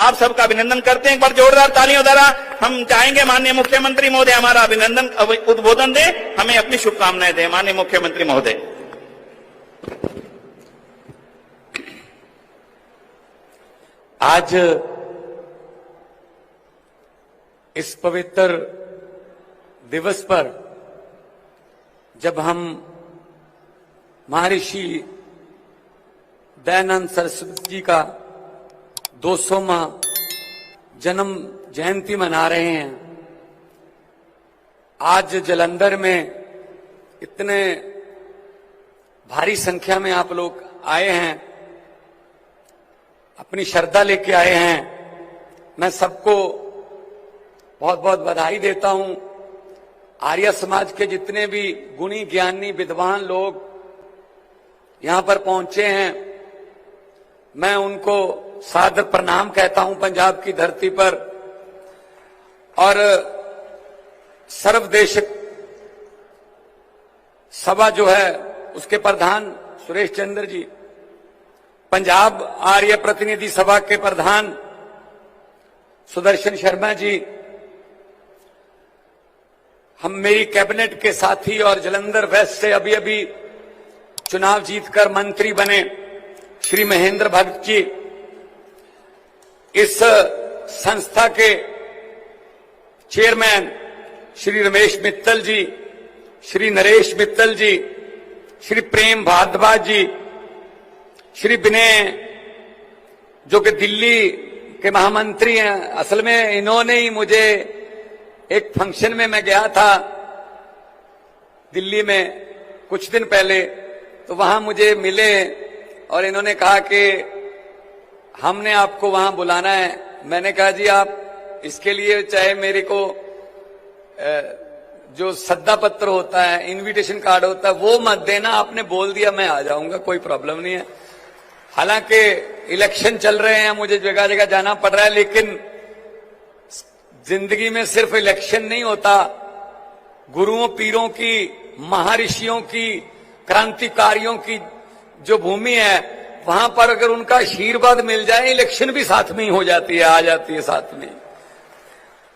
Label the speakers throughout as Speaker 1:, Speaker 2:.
Speaker 1: आप सबका अभिनंदन करते हैं। एक बार जोरदार तालियों द्वारा हम चाहेंगे माननीय मुख्यमंत्री महोदय हमारा अभिनंदन उद्बोधन दे, हमें अपनी शुभकामनाएं दें। माननीय मुख्यमंत्री महोदय।
Speaker 2: आज इस पवित्र दिवस पर जब हम महर्षि दयानंद सरस्वती जी का 200वां जन्म जयंती मना रहे हैं, आज जालंधर में इतने भारी संख्या में आप लोग आए हैं, अपनी श्रद्धा लेके आए हैं, मैं सबको बहुत बहुत बधाई देता हूं। आर्य समाज के जितने भी गुणी ज्ञानी विद्वान लोग यहां पर पहुंचे हैं, मैं उनको सादर प्रणाम कहता हूं पंजाब की धरती पर। और सर्वदेश सभा जो है उसके प्रधान सुरेश चंद्र जी, पंजाब आर्य प्रतिनिधि सभा के प्रधान सुदर्शन शर्मा जी, हम मेरी कैबिनेट के साथी और जालंधर वेस्ट से अभी अभी चुनाव जीतकर मंत्री बने श्री महेंद्र भगत जी, इस संस्था के चेयरमैन श्री रमेश मित्तल जी, श्री नरेश मित्तल जी, श्री प्रेम भारद्वाज जी, श्री विनय जो कि दिल्ली के महामंत्री हैं। असल में इन्होंने ही मुझे एक फंक्शन में मैं गया था दिल्ली में कुछ दिन पहले, तो वहां मुझे मिले और इन्होंने कहा कि हमने आपको वहां बुलाना है। मैंने कहा जी आप इसके लिए चाहे मेरे को जो सद्दा पत्र होता है, इनविटेशन कार्ड होता है, वो मत देना, आपने बोल दिया मैं आ जाऊंगा, कोई प्रॉब्लम नहीं है। हालांकि इलेक्शन चल रहे हैं, मुझे जगह जगह जाना पड़ रहा है, लेकिन जिंदगी में सिर्फ इलेक्शन नहीं होता। गुरुओं पीरों की, महर्षियों की, क्रांतिकारियों की जो भूमि है, वहां पर अगर उनका आशीर्वाद मिल जाए, इलेक्शन भी साथ में ही हो जाती है, आ जाती है साथ में।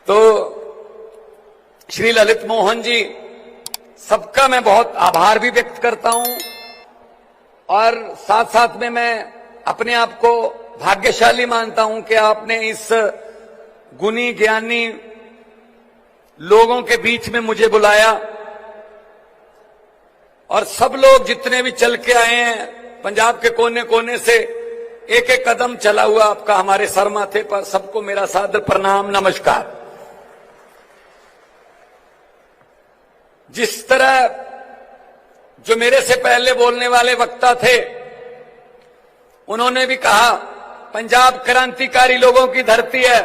Speaker 2: तो श्री ललित मोहन जी, सबका मैं बहुत आभार भी व्यक्त करता हूं और साथ साथ में मैं अपने आप को भाग्यशाली मानता हूं कि आपने इस गुणी ज्ञानी लोगों के बीच में मुझे बुलाया। और सब लोग जितने भी चल के आए हैं पंजाब के कोने कोने से, एक एक कदम चला हुआ आपका हमारे सर माथे पर, सबको मेरा सादर प्रणाम, नमस्कार। जिस तरह जो मेरे से पहले बोलने वाले वक्ता थे, उन्होंने भी कहा पंजाब क्रांतिकारी लोगों की धरती है,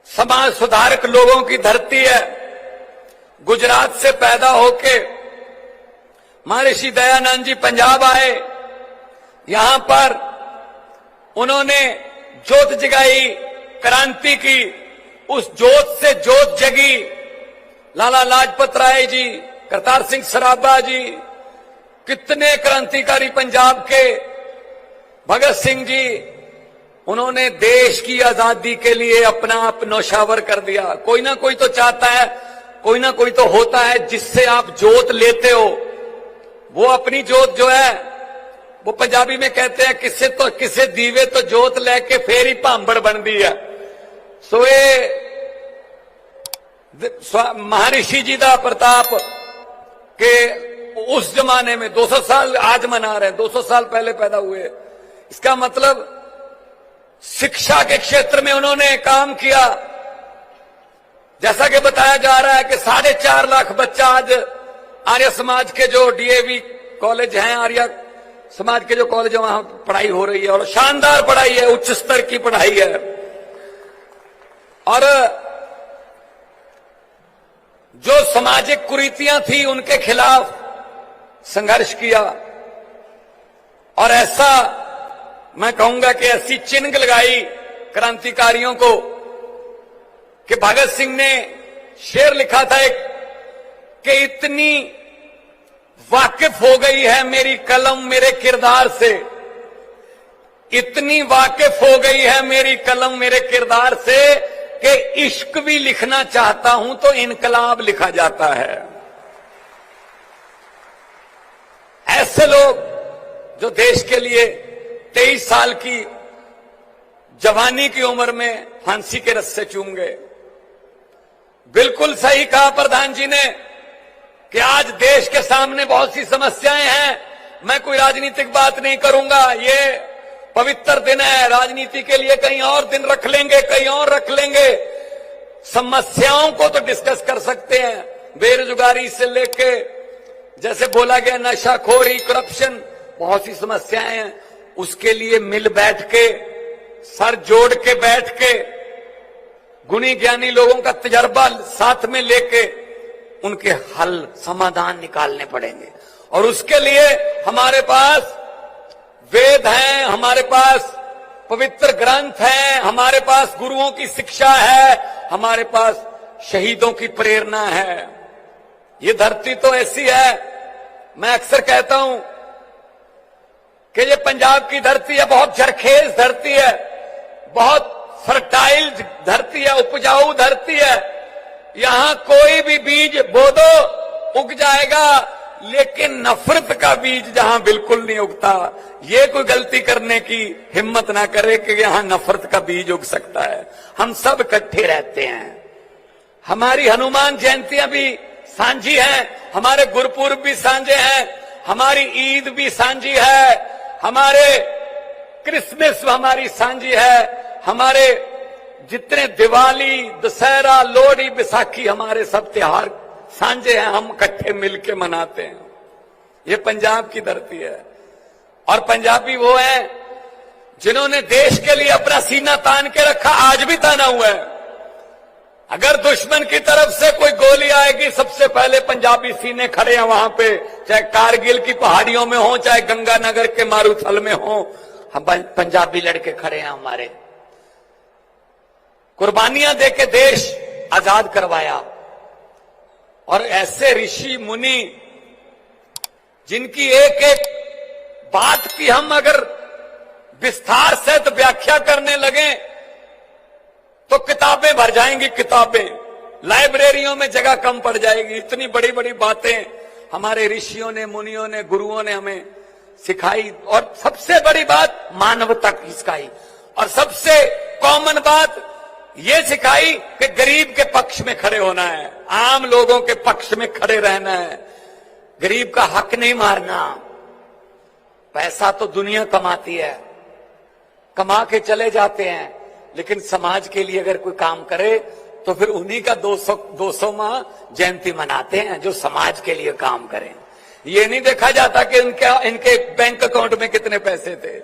Speaker 2: समाज सुधारक लोगों की धरती है। गुजरात से पैदा होके महर्षि दयानंद जी पंजाब आए, यहां पर उन्होंने जोत जगाई, क्रांति की, उस जोत से जोत जगी। लाला लाजपत राय जी, करतार सिंह सराभा जी, कितने क्रांतिकारी पंजाब के, भगत सिंह जी, उन्होंने देश की आजादी के लिए अपना आप नौशावर कर दिया। कोई ना कोई तो चाहता है, कोई ना कोई तो होता है जिससे आप जोत लेते हो। वो अपनी जोत जो है, वो पंजाबी में कहते हैं किसे दीवे तो जोत लेके फेर ही भांबड़ बन दी है। सो ये महर्षि जी का प्रताप के उस जमाने में 200 साल आज मना रहे हैं, 200 साल पहले पैदा हुए। इसका मतलब शिक्षा के क्षेत्र में उन्होंने काम किया। जैसा कि बताया जा रहा है कि 4.5 लाख बच्चा आज आर्य समाज के जो डीएवी कॉलेज हैं, आर्य समाज के जो कॉलेज है, वहां पढ़ाई हो रही है और शानदार पढ़ाई है, उच्च स्तर की पढ़ाई है। और जो सामाजिक कुरीतियां थी उनके खिलाफ संघर्ष किया। और ऐसा मैं कहूंगा कि ऐसी चिन्ह लगाई क्रांतिकारियों को कि भगत सिंह ने शेर लिखा था एक, कि इतनी वाकिफ हो गई है मेरी कलम मेरे किरदार से इतनी वाकिफ हो गई है मेरी कलम मेरे किरदार से कि इश्क भी लिखना चाहता हूं तो इनकलाब लिखा जाता है। ऐसे लोग जो देश के लिए 23 साल की जवानी की उम्र में फांसी के रस्से चूम गए। बिल्कुल सही कहा प्रधान जी ने कि आज देश के सामने बहुत सी समस्याएं हैं। मैं कोई राजनीतिक बात नहीं करूंगा, ये पवित्र दिन है, राजनीति के लिए कहीं और दिन रख लेंगे, कहीं और रख लेंगे। समस्याओं को तो डिस्कस कर सकते हैं, बेरोजगारी से लेके जैसे बोला गया नशाखोरी, करप्शन, बहुत सी समस्याएं हैं। उसके लिए मिल बैठ के, सर जोड़ के बैठ के, गुणी ज्ञानी लोगों का तजर्बा साथ में लेके उनके हल समाधान निकालने पड़ेंगे। और उसके लिए हमारे पास वेद हैं, हमारे पास पवित्र ग्रंथ हैं, हमारे पास गुरुओं की शिक्षा है, हमारे पास शहीदों की प्रेरणा है। ये धरती तो ऐसी है, मैं अक्सर कहता हूं कि ये पंजाब की धरती है, बहुत जरखेज धरती है, बहुत फर्टाइल धरती है, उपजाऊ धरती है। यहां कोई भी बीज बो दो उग जाएगा, लेकिन नफरत का बीज जहां बिल्कुल नहीं उगता। ये कोई गलती करने की हिम्मत ना करे कि यहां नफरत का बीज उग सकता है। हम सब इकट्ठे रहते हैं। हमारी हनुमान जयंतियां भी सांझी हैं, हमारे गुरपुर्ब भी सांझे हैं, हमारी ईद भी सांझी है, हमारे क्रिसमस हमारी सांझी है, हमारे जितने दिवाली, दशहरा, लोहड़ी, बैसाखी, हमारे सब त्योहार सांझे हैं, हम इकट्ठे मिलके मनाते हैं। ये पंजाब की धरती है। और पंजाबी वो हैं जिन्होंने देश के लिए अपना सीना तान के रखा, आज भी ताना हुआ है। अगर दुश्मन की तरफ से कोई गोली आएगी, सबसे पहले पंजाबी सीने खड़े हैं वहां पे, चाहे कारगिल की पहाड़ियों में हो, चाहे गंगानगर के मारूथल में हो, हम पंजाबी लड़के खड़े हैं। हमारे कुर्बानियां देके देश आजाद करवाया। और ऐसे ऋषि मुनि जिनकी एक एक बात की हम अगर विस्तार से तो व्याख्या करने लगे तो किताबें भर जाएंगी, किताबें, लाइब्रेरियों में जगह कम पड़ जाएगी। इतनी बड़ी बड़ी बातें हमारे ऋषियों ने, मुनियों ने, गुरुओं ने हमें सिखाई। और सबसे बड़ी बात मानवता की सिखाई। और सबसे कॉमन बात ये सिखाई कि गरीब के पक्ष में खड़े होना है, आम लोगों के पक्ष में खड़े रहना है, गरीब का हक नहीं मारना। पैसा तो दुनिया कमाती है, कमा के चले जाते हैं, लेकिन समाज के लिए अगर कोई काम करे तो फिर उन्हीं का 200वां जयंती मनाते हैं जो समाज के लिए काम करें। ये नहीं देखा जाता कि इनके बैंक अकाउंट में कितने पैसे थे।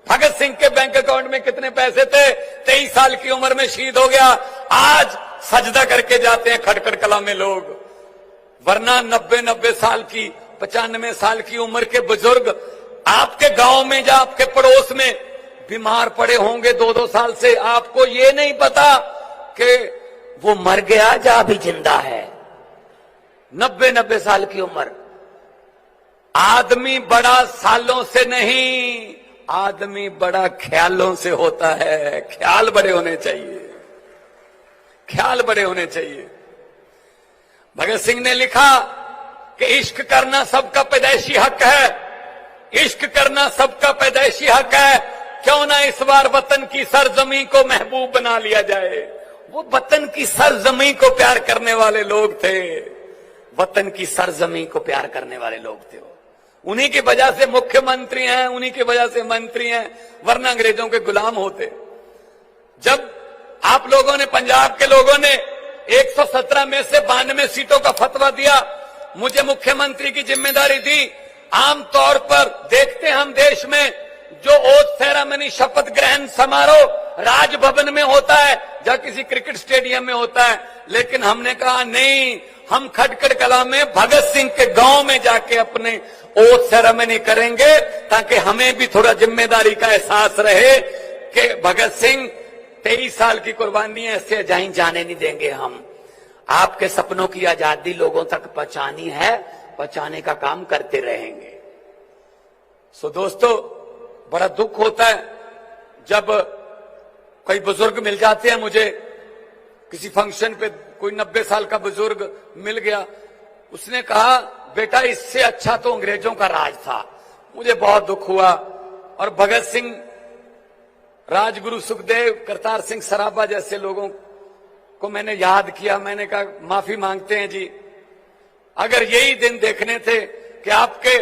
Speaker 2: भगत सिंह के बैंक अकाउंट में कितने पैसे थे, 23 साल की उम्र में शहीद हो गया। आज सजदा करके जाते हैं खटखड़ कला में लोग, वरना 90 साल की, 95 साल की उम्र के बुजुर्ग आपके गांव में या आपके पड़ोस में बीमार पड़े होंगे 2-2 साल से। आपको ये नहीं पता कि वो मर गया या अभी जिंदा है। 90 साल की उम्र। आदमी बड़ा सालों से नहीं, आदमी बड़ा ख्यालों से होता है। ख्याल बड़े होने चाहिए, ख्याल बड़े होने चाहिए। भगत सिंह ने लिखा कि इश्क करना सबका पैदाइशी हक है, इश्क करना सबका पैदाइशी हक है। क्यों ना इस बार वतन की सरजमी को महबूब बना लिया जाए। वो वतन की सरजमी को प्यार करने वाले लोग थे, वतन की सरजमी को प्यार करने वाले लोग थे। उन्हीं की वजह से मुख्यमंत्री हैं, उन्हीं की वजह से मंत्री हैं, वरना अंग्रेजों के गुलाम होते। जब आप लोगों ने, पंजाब के लोगों ने 117 में से 92 सीटों का फतवा दिया, मुझे मुख्यमंत्री की जिम्मेदारी दी। आमतौर पर देखते हम देश में जो ओथ सेरेमनी, शपथ ग्रहण समारोह राजभवन में होता है या किसी क्रिकेट स्टेडियम में होता है, लेकिन हमने कहा नहीं, हम खटखड़ कला में भगत सिंह के गांव में जाके अपने ओथ सेरेमनी करेंगे, ताकि हमें भी थोड़ा जिम्मेदारी का एहसास रहे कि भगत सिंह 23 साल की कुर्बानी ऐसे अजाई जाने नहीं देंगे। हम आपके सपनों की आजादी लोगों तक पहुंचानी है, पहुंचाने का काम करते रहेंगे। सो दोस्तों, बड़ा दुख होता है जब कोई बुजुर्ग मिल जाते हैं, मुझे किसी फंक्शन पे कोई 90 साल का बुजुर्ग मिल गया, उसने कहा बेटा इससे अच्छा तो अंग्रेजों का राज था। मुझे बहुत दुख हुआ। और भगत सिंह, राजगुरु सुखदेव, करतार सिंह सराभा जैसे लोगों को मैंने याद किया। मैंने कहा माफी मांगते हैं जी, अगर यही दिन देखने थे कि आपके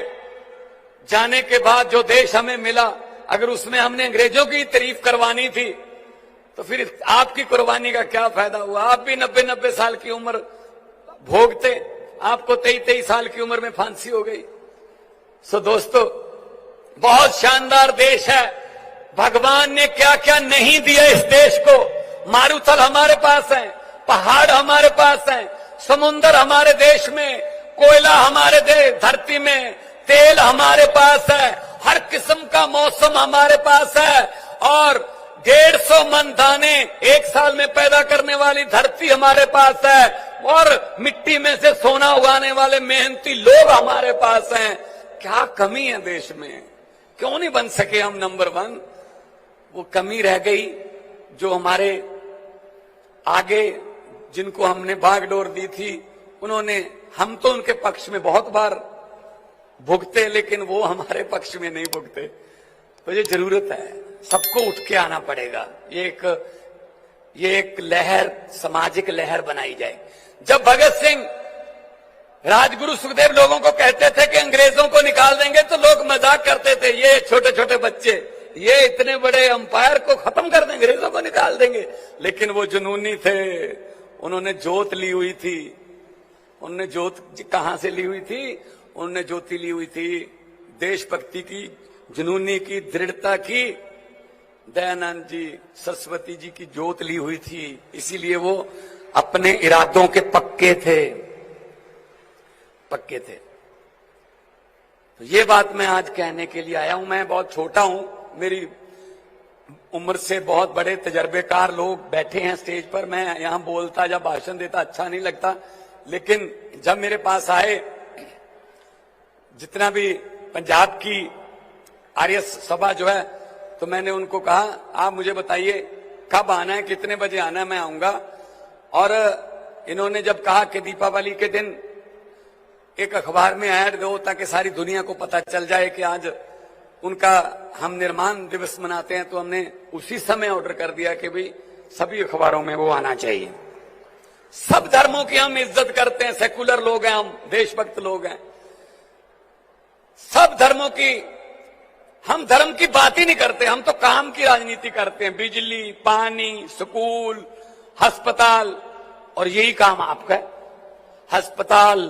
Speaker 2: जाने के बाद जो देश हमें मिला, अगर उसमें हमने अंग्रेजों की तारीफ करवानी थी तो फिर आपकी कुर्बानी का क्या फायदा हुआ। आप भी 90 साल की उम्र भोगते, आपको 23 साल की उम्र में फांसी हो गई। सो दोस्तों, बहुत शानदार देश है। भगवान ने क्या क्या नहीं दिया इस देश को। मारुथल हमारे पास है, पहाड़ हमारे पास है, समुंदर हमारे देश में, कोयला हमारे धरती में, तेल हमारे पास है, हर किस्म का मौसम हमारे पास है, और 150 मन दाने एक साल में पैदा करने वाली धरती हमारे पास है, और मिट्टी में से सोना उगाने वाले मेहनती लोग हमारे पास हैं। क्या कमी है देश में? क्यों नहीं बन सके हम नंबर 1? वो कमी रह गई जो हमारे आगे, जिनको हमने बागडोर दी थी, उन्होंने, हम तो उनके पक्ष में बहुत बार भुगते, लेकिन वो हमारे पक्ष में नहीं भुगते। तो ये जरूरत है, सबको उठ के आना पड़ेगा। ये एक लहर, सामाजिक लहर बनाई जाए। जब भगत सिंह, राजगुरु सुखदेव लोगों को कहते थे कि अंग्रेजों को निकाल देंगे, तो लोग मजाक करते थे, ये छोटे छोटे बच्चे, ये इतने बड़े अंपायर को खत्म कर देंगे, अंग्रेजों को निकाल देंगे। लेकिन वो जुनूनी थे, उन्होंने जोत ली हुई थी। उन्होंने जोत कहां से ली हुई थी? उन्होंने ज्योति ली हुई थी देशभक्ति की, जुनूनी की, दृढ़ता की। दयानंद जी, सरस्वती जी की जोत ली हुई थी, इसीलिए वो अपने इरादों के पक्के थे। तो ये बात मैं आज कहने के लिए आया हूं। मैं बहुत छोटा हूं, मेरी उम्र से बहुत बड़े तजर्बेकार लोग बैठे हैं स्टेज पर। मैं यहां बोलता या भाषण देता अच्छा नहीं लगता, लेकिन जब मेरे पास आए, जितना भी पंजाब की आर्य सभा जो है, तो मैंने उनको कहा आप मुझे बताइए कब आना है, कितने बजे आना है, मैं आऊंगा। और इन्होंने जब कहा कि दीपावली के दिन एक अखबार में ऐड दो ताकि सारी दुनिया को पता चल जाए कि आज उनका हम निर्माण दिवस मनाते हैं, तो हमने उसी समय ऑर्डर कर दिया कि भाई सभी अखबारों में वो आना चाहिए। सब धर्मों की हम इज्जत करते हैं, सेकुलर लोग हैं हम, देशभक्त लोग हैं। सब धर्मों की, हम धर्म की बात ही नहीं करते, हम तो काम की राजनीति करते हैं। बिजली, पानी, स्कूल, अस्पताल, और यही काम आपका है। अस्पताल,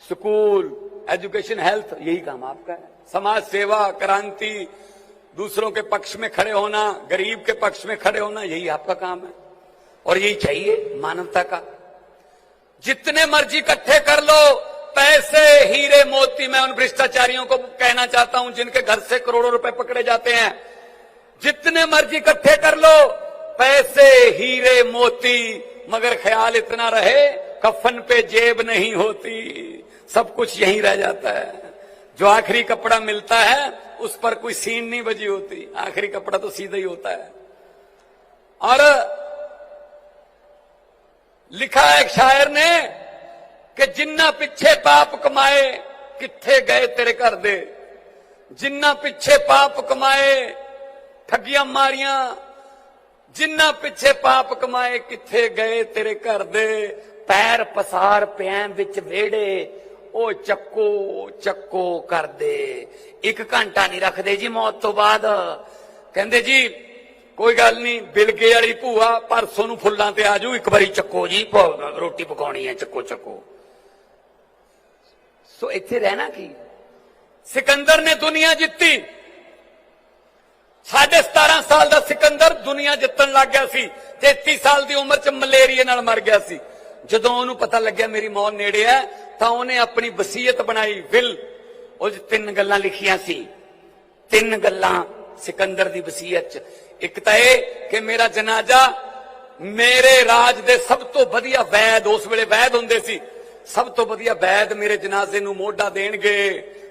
Speaker 2: स्कूल, एजुकेशन, हेल्थ, यही काम आपका है। समाज सेवा, क्रांति, दूसरों के पक्ष में खड़े होना, गरीब के पक्ष में खड़े होना, यही आपका काम है। और यही चाहिए मानवता का। जितने मर्जी इकट्ठे कर लो, पैसे, हीरे मोती, मैं उन भ्रष्टाचारियों को कहना चाहता हूं जिनके घर से करोड़ों रुपए पकड़े जाते हैं, जितने मर्जी इकट्ठे कर लो, पैसे, हीरे मोती, मगर ख्याल इतना रहे कफन पे जेब नहीं होती, सब कुछ यहीं रह जाता है। जो आखिरी कपड़ा मिलता है उस पर कोई सीन नहीं बजी होती, आखिरी कपड़ा तो सीधा ही होता है। और लिखा है एक शायर ने कि जिन्ना पिछे पाप कमाए किथे गए तेरे घर दे, जिन्ना पिछे पाप कमाए ठगियां मारियां, जिन्ना पिछे पाप कमाए किथे गए तेरे घर दे, पैर पसार पैं विच वेड़े ओ चक्को चक्को कर दे। एक घंटा नहीं रखते जी मौत तो बाद, कहते जी कोई गल नहीं, बिलगे वाली भूआ परसों नूं फुल्लां ते आजू, एक बारी चक्को जी, रोटी पकाउणी है, चक्को चक्को। सो इत्थे रहना की। सिकंदर ने दुनिया जित्ती, 17.5 साल का सिकंदर दुनिया जितन लग गया सी, 33 साल की उम्र च मलेरिया नाल मर गया सी। जदों उहनूं पता लग्या मेरी मौत नेड़े है, तां उहने अपनी वसीयत बनाई, विल, उह 3 गल्लां लिखियां सी। 3 गल्लां सिकंदर दी वसीयत च। एक तां इह कि मेरा जनाजा मेरे राज दे सब तो वधिया वैद, उस वेले वैद हुंदे सी, सब तो वधिया वैद मेरे जनाजे नूं मोढा देणगे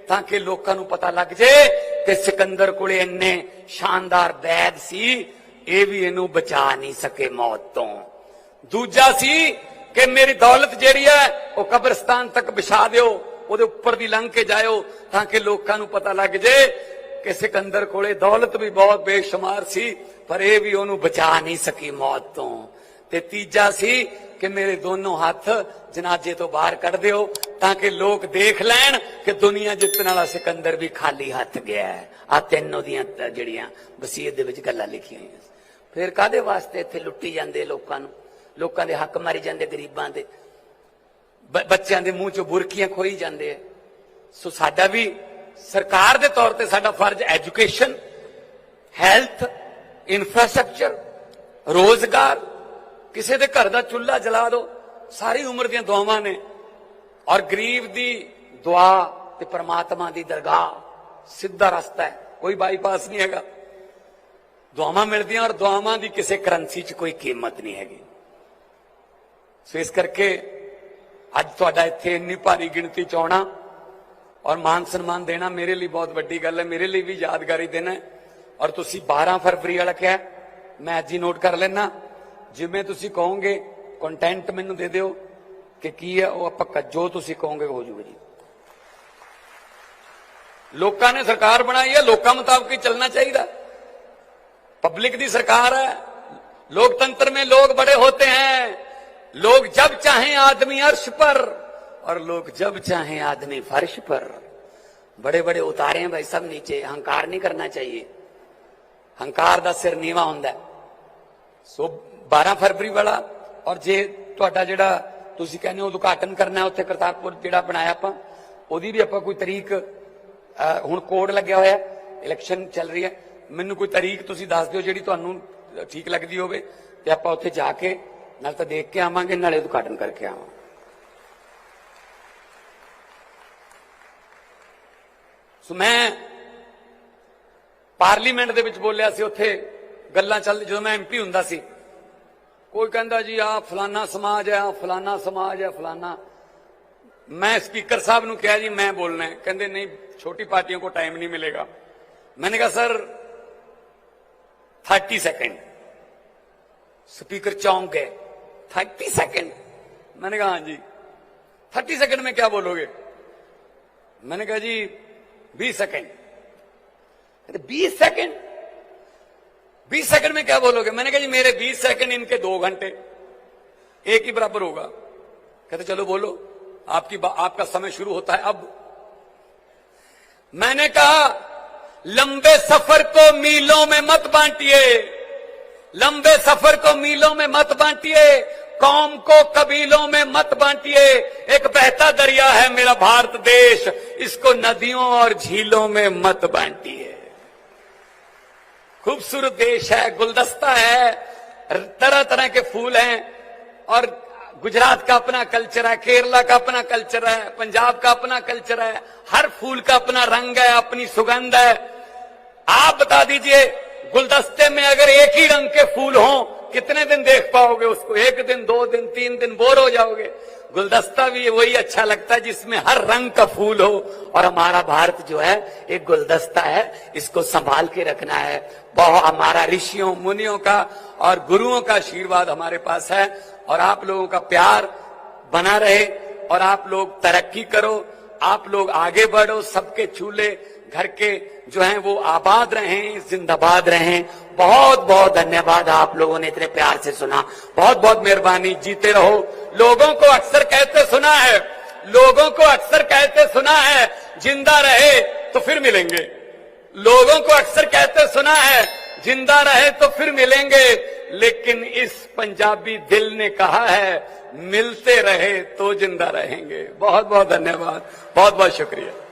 Speaker 2: ताकि लोकां नूं पता लग जाए कि सिकंदर कोले इन्ने शानदार बैद सी, ये भी इनू बचा नहीं सके मौत तो। दूजा सी कि मेरी दौलत जिहड़ी है वो कब्रिस्तान तक बिछा दिओ, ਉਹਦੇ ਉੱਪਰ ਦੀ ਲੰਘ ਕੇ ਜਾਇਓ ਤਾਂ ਕਿ ਲੋਕਾਂ ਨੂੰ ਪਤਾ ਲੱਗ ਜੇ ਕਿ ਸਿਕੰਦਰ ਕੋਲੇ ਦੌਲਤ ਵੀ ਬਹੁਤ ਬੇਸ਼ੁਮਾਰ ਸੀ, ਪਰ ਇਹ ਵੀ ਉਹਨੂੰ ਬਚਾ ਨਹੀਂ ਸਕੀ ਮੌਤ ਤੋਂ। ਤੇ ਤੀਜਾ ਸੀ ਕਿ ਮੇਰੇ ਦੋਨੋਂ ਹੱਥ ਜਨਾਜ਼ੇ ਤੋਂ ਬਾਹਰ ਕੱਢ ਦਿਓ ਤਾਂ ਕਿ ਲੋਕ ਦੇਖ ਲੈਣ ਕਿ ਦੁਨੀਆ ਜਿੱਤਣ ਵਾਲਾ ਸਿਕੰਦਰ ਵੀ ਖਾਲੀ ਹੱਥ ਗਿਆ ਹੈ। ਆ ਤਿੰਨੋਂ ਦੀਆਂ ਜਿਹੜੀਆਂ ਵਸੀਅਤ ਦੇ ਵਿੱਚ ਗੱਲਾਂ ਲਿਖੀਆਂ ਹੋਈਆਂ। ਫਿਰ ਕਾਹਦੇ ਵਾਸਤੇ ਇੱਥੇ ਲੁੱਟੀ ਜਾਂਦੇ ਲੋਕਾਂ ਨੂੰ, ਲੋਕਾਂ ਦੇ ਹੱਕ ਮਾਰੀ ਜਾਂਦੇ, ਗਰੀਬਾਂ ਦੇ ਬੱਚਿਆਂ ਦੇ ਮੂੰਹ ਚੋਂ ਬੁਰਕੀਆਂ ਖੋਈ ਜਾਂਦੇ ਆ। ਸੋ ਸਾਡਾ ਵੀ ਸਰਕਾਰ ਦੇ ਤੌਰ ਤੇ ਸਾਡਾ ਫਰਜ਼ ਐਜੂਕੇਸ਼ਨ, ਹੈਲਥ, ਇਨਫਰਾਸਟ੍ਰਕਚਰ, ਰੋਜ਼ਗਾਰ। ਕਿਸੇ ਦੇ ਘਰ ਦਾ ਚੁੱਲ੍ਹਾ ਜਲਾ ਦਿਓ, ਸਾਰੀ ਉਮਰ ਦੀਆਂ ਦੁਆਵਾਂ ਨੇ। ਔਰ ਗਰੀਬ ਦੀ ਦੁਆ ਤੇ ਪਰਮਾਤਮਾ ਦੀ ਦਰਗਾਹ ਸਿੱਧਾ ਰਸਤਾ ਹੈ, ਕੋਈ ਬਾਈਪਾਸ ਨਹੀਂ ਹੈਗਾ। ਦੁਆਵਾਂ ਮਿਲਦੀਆਂ ਔਰ ਦੁਆਵਾਂ ਦੀ ਕਿਸੇ ਕਰੰਸੀ 'ਚ ਕੋਈ ਕੀਮਤ ਨਹੀਂ ਹੈਗੀ। ਸੋ ਇਸ ਕਰਕੇ ਅੱਜ ਤੁਹਾਡਾ ਇੱਥੇ ਇੰਨੀ ਭਾਰੀ ਗਿਣਤੀ 'ਚ ਆਉਣਾ ਔਰ ਮਾਨ ਸਨਮਾਨ ਦੇਣਾ ਮੇਰੇ ਲਈ ਬਹੁਤ ਵੱਡੀ ਗੱਲ ਹੈ, ਮੇਰੇ ਲਈ ਵੀ ਯਾਦਗਾਰੀ ਦਿਨ ਹੈ। ਔਰ ਤੁਸੀਂ 12 ਫਰਵਰੀ ਵਾਲਾ ਕਿਹਾ, ਮੈਂ ਅੱਜ ਹੀ ਨੋਟ ਕਰ ਲੈਣਾ। ਜਿਵੇਂ ਤੁਸੀਂ ਕਹੋਗੇ ਕੰਟੈਂਟ ਮੈਨੂੰ ਦੇ ਦਿਓ ਕਿ ਕੀ ਹੈ, ਉਹ ਆਪਾਂ ਜੋ ਤੁਸੀਂ ਕਹੋਗੇ ਹੋ ਜੂਗਾ ਜੀ। ਲੋਕਾਂ ਨੇ ਸਰਕਾਰ ਬਣਾਈ ਹੈ, ਲੋਕਾਂ ਮੁਤਾਬਕ ਹੀ ਚੱਲਣਾ ਚਾਹੀਦਾ। पब्लिक दी सरकार है, लोकतंत्र में लोग बड़े होते हैं। लोग जब चाहें आदमी अर्श पर और लोग जब चाहें आदमी फर्श पर। बड़े बड़े उतारे हैं भाई सब नीचे, अहंकार नहीं करना चाहिए, अहंकार दा सिर नीवा हुंदा है। सो 12 फरवरी वाला और जे तुहाडा जिहड़ा तुसीं कहने हो उद्घाटन करना है उत्थे करतारपुर जिहड़ा बनाया आपां, ओहदी भी आपां कोई तरीक हुण कोड लग्या होया, इलैक्शन चल रही है, मैनूं कोई तरीक तुसीं दस दिओ जिहड़ी तुहानूं ठीक लगदी होवे ते आपां उत्थे जाके नाल तां देख के आवांगे नाले उद्घाटन करके आवांगे। सो मैं पार्लीमेंट दे विच बोलिया सी, उत्थे गल्लां चल जदों मैं MP हुंदा सी, कोई कहंदा जी आ फलाना समाज है, फलाना समाज है, फलाना। मैं स्पीकर साहब नूं कहा जी मैं बोलना है, कहंदे नहीं छोटी पार्टियों को टाइम नहीं मिलेगा। मैंने कहा सर 30 सेकंड। स्पीकर चौंक गए, 30 सेकंड? मैंने कहा हाँ जी। 30 सेकंड में क्या बोलोगे? मैंने कहा जी 20 सेकंड। 20 सेकंड? 20 सेकंड में क्या बोलोगे? मैंने कहा जी मेरे 20 सेकंड इनके 2 घंटे, एक ही बराबर होगा। कहते चलो बोलो, आपका समय शुरू होता है अब। मैंने कहा लंबे सफर को मीलों में मत बांटिए, लंबे सफर को मीलों में मत बांटिए, कौम को कबीलों में मत बांटिए। एक बहता दरिया है मेरा भारत देश, इसको नदियों और झीलों में मत बांटिए। खूबसूरत देश है, गुलदस्ता है, तरह तरह के फूल हैं, और गुजरात का अपना कल्चर है, केरला का अपना कल्चर है, पंजाब का अपना कल्चर है। हर फूल का अपना रंग है, अपनी सुगंध है। आप बता दीजिए गुलदस्ते में अगर एक ही रंग के फूल हों, कितने दिन देख पाओगे उसको? 1 दिन, 2 दिन, 3 दिन बोर हो जाओगे। गुलदस्ता भी वही अच्छा लगता है जिसमें हर रंग का फूल हो। और हमारा भारत जो है एक गुलदस्ता है, इसको संभाल के रखना है। बहुत हमारा ऋषियों मुनियों का और गुरुओं का आशीर्वाद हमारे पास है, और आप लोगों का प्यार बना रहे, और आप लोग तरक्की करो, आप लोग आगे बढ़ो, सबके चूल्हे घर के जो हैं वो आबाद रहें, जिंदाबाद रहें। बहुत बहुत धन्यवाद, आप लोगों ने इतने प्यार से सुना, बहुत बहुत मेहरबानी। जीते रहो। लोगों को अक्सर कहते सुना है, लोगों को अक्सर कहते सुना है जिंदा रहे तो फिर मिलेंगे। लोगों को अक्सर कहते सुना है जिंदा रहे तो फिर मिलेंगे, लेकिन इस पंजाबी दिल ने कहा है मिलते रहे तो जिंदा रहेंगे। बहुत बहुत धन्यवाद, बहुत बहुत शुक्रिया।